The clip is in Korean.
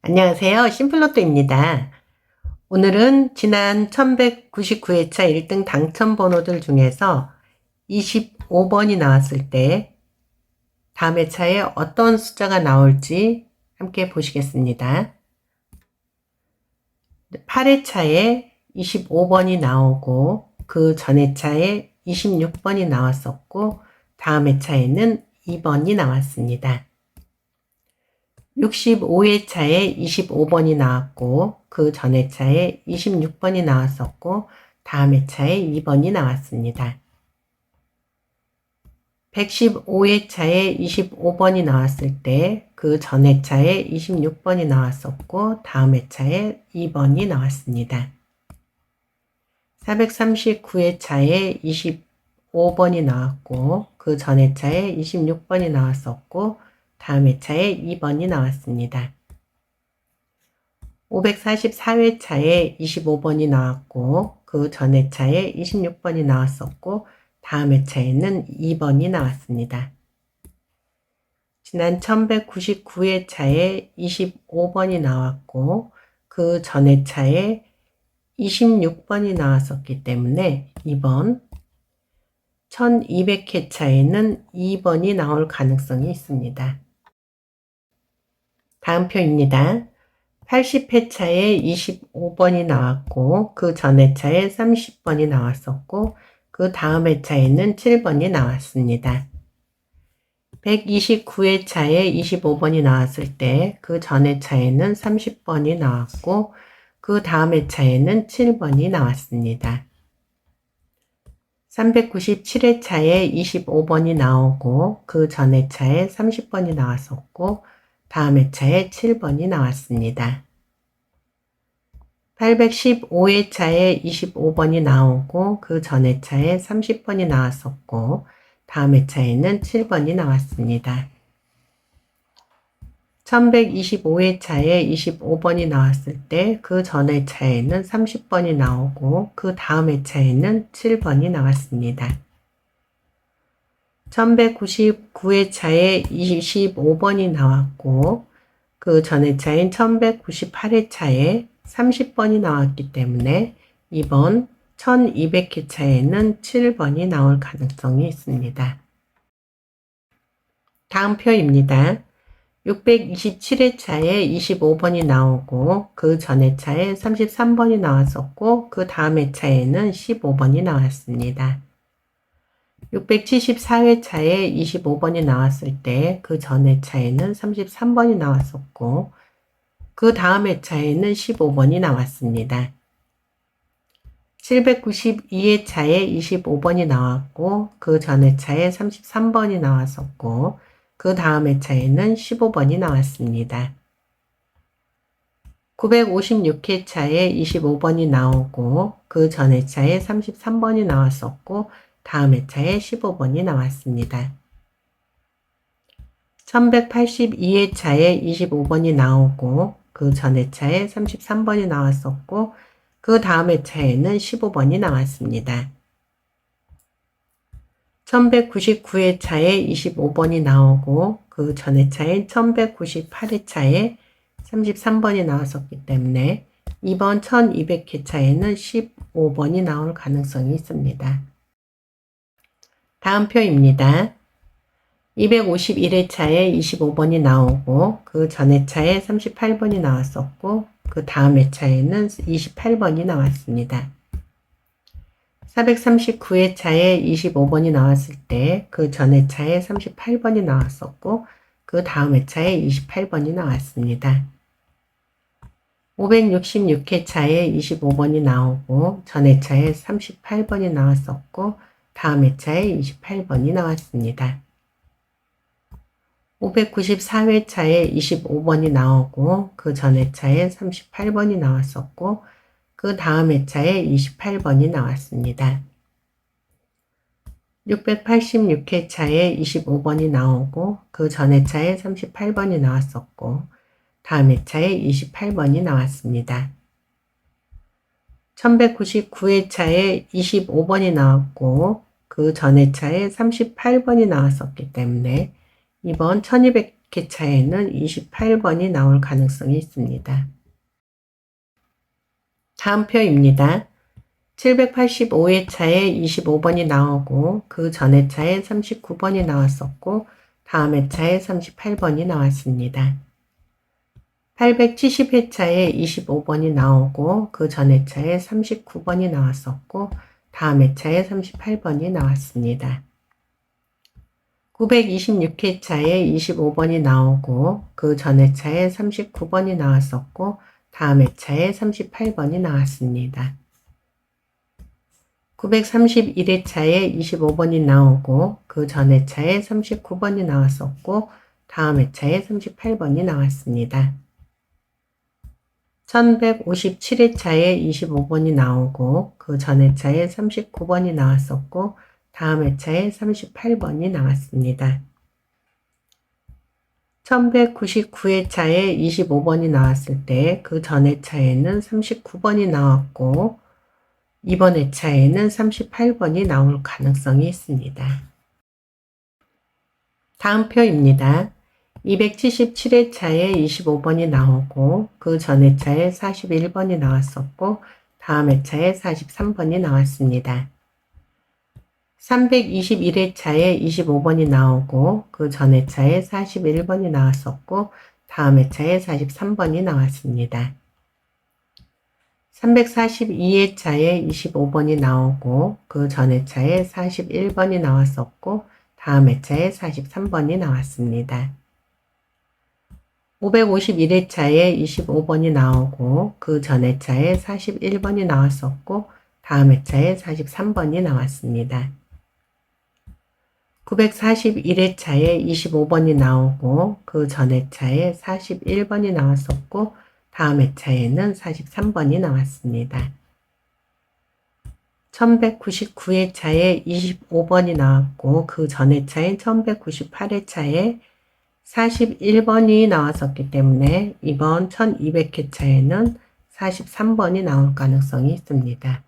안녕하세요. 심플로또입니다. 오늘은 지난 1199회차 1등 당첨 번호들 중에서 25번이 나왔을 때 다음 회차에 어떤 숫자가 나올지 함께 보시겠습니다. 8회차에 25번이 나오고 그 전 회차에 26번이 나왔었고 다음 회차에는 2번이 나왔습니다. 65회차에 25번이 나왔고 그 전 회차에 26번이 나왔었고 다음 회차에 2번이 나왔습니다. 115회차에 25번이 나왔을 때 그 전 회차에 26번이 나왔었고 다음 회차에 2번이 나왔습니다. 439회차에 25번이 나왔고 그 전 회차에 26번이 나왔었고 다음 회차에 2번이 나왔습니다. 544회차에 25번이 나왔고 그 전 회차에 26번이 나왔었고 다음 회차에는 2번이 나왔습니다. 지난 1199회차에 25번이 나왔고 그 전 회차에 26번이 나왔었기 때문에 이번 1200회차에는 2번이 나올 가능성이 있습니다. 다음 표입니다. 80회차에 25번이 나왔고 그 전 회차에 30번이 나왔었고 그 다음 회차에는 7번이 나왔습니다. 129회차에 25번이 나왔을 때 그 전 회차에는 30번이 나왔고 그 다음 회차에는 7번이 나왔습니다. 397회차에 25번이 나오고 그 전 회차에 30번이 나왔었고 다음 회차에 7번이 나왔습니다. 815회차에 25번이 나오고 그 전 회차에 30번이 나왔었고 다음 회차에는 7번이 나왔습니다. 1125회차에 25번이 나왔을 때 그 전 회차에는 30번이 나오고 그 다음 회차에는 7번이 나왔습니다. 1199회차에 25번이 나왔고 그 전 회차인 1198회차에 30번이 나왔기 때문에 이번 1200회차에는 7번이 나올 가능성이 있습니다. 다음 표입니다. 627회차에 25번이 나오고 그 전 회차에 33번이 나왔었고 그 다음 회차에는 15번이 나왔습니다. 674회차에 25번이 나왔을 때 그 전 회차에는 33번이 나왔었고 그 다음 회차에는 15번이 나왔습니다. 792회차에 25번이 나왔고 그 전 회차에 33번이 나왔었고 그 다음 회차에는 15번이 나왔습니다. 956회차에 25번이 나오고 그 전 회차에 33번이 나왔었고 다음 회차에 15번이 나왔습니다. 1182회차에 25번이 나오고 그 전 회차에 33번이 나왔었고 그 다음 회차에는 15번이 나왔습니다. 1199회차에 25번이 나오고 그 전 회차인 1198회차에 33번이 나왔었기 때문에 이번 1200회차에는 15번이 나올 가능성이 있습니다. 다음 표입니다. 251회차에 25번이 나오고 그 전 회차에 38번이 나왔었고 그 다음 회차에는 28번이 나왔습니다. 439회차에 25번이 나왔을 때 그 전 회차에 38번이 나왔었고 그 다음 회차에 28번이 나왔습니다. 566회차에 25번이 나오고 전 회차에 38번이 나왔었고 다음 회차에 28번이 나왔습니다. 594회차에 25번이 나오고 그 전 회차에 38번이 나왔었고 그 다음 회차에 28번이 나왔습니다. 686회차에 25번이 나오고 그 전 회차에 38번이 나왔었고 다음 회차에 28번이 나왔습니다. 1199회차에 25번이 나왔고 그 전 회차에 38번이 나왔었기 때문에 이번 1106회차에는 28번이 나올 가능성이 있습니다. 다음 표입니다. 785회차에 25번이 나오고 그 전 회차에 39번이 나왔었고 다음 회차에 38번이 나왔습니다. 870회차에 25번이 나오고 그 전 회차에 39번이 나왔었고 다음 회차에 38번이 나왔습니다. 926회차에 25번이 나오고 그 전 회차에 39번이 나왔었고 다음 회차에 38번이 나왔습니다. 931회차에 25번이 나오고 그 전 회차에 39번이 나왔었고 다음 회차에 38번이 나왔습니다. 1157회차에 25번이 나오고 그 전 회차에 39번이 나왔었고 다음 회차에 38번이 나왔습니다. 1199회차에 25번이 나왔을 때 그 전 회차에는 39번이 나왔고 이번 회차에는 38번이 나올 가능성이 있습니다. 다음 표입니다. 277회차에 25번이 나오고 그 전 회차에 41번이 나왔었고 다음 회차에 43번이 나왔습니다. 321회차에 25번이 나오고 그 전 회차에 41번이 나왔었고 다음 회차에 43번이 나왔습니다. 342회차에 25번이 나오고 그 전 회차에 41번이 나왔었고 다음 회차에 43번이 나왔습니다. 551회차에 25번이 나오고 그 전 회차에 41번이 나왔었고 다음 회차에 43번이 나왔습니다. 941회차에 25번이 나오고 그 전 회차에 41번이 나왔었고 다음 회차에는 43번이 나왔습니다. 1199회차에 25번이 나왔고 그 전 회차인 1198회차에 41번이 나왔었기 때문에 이번 1200회차에는 43번이 나올 가능성이 있습니다.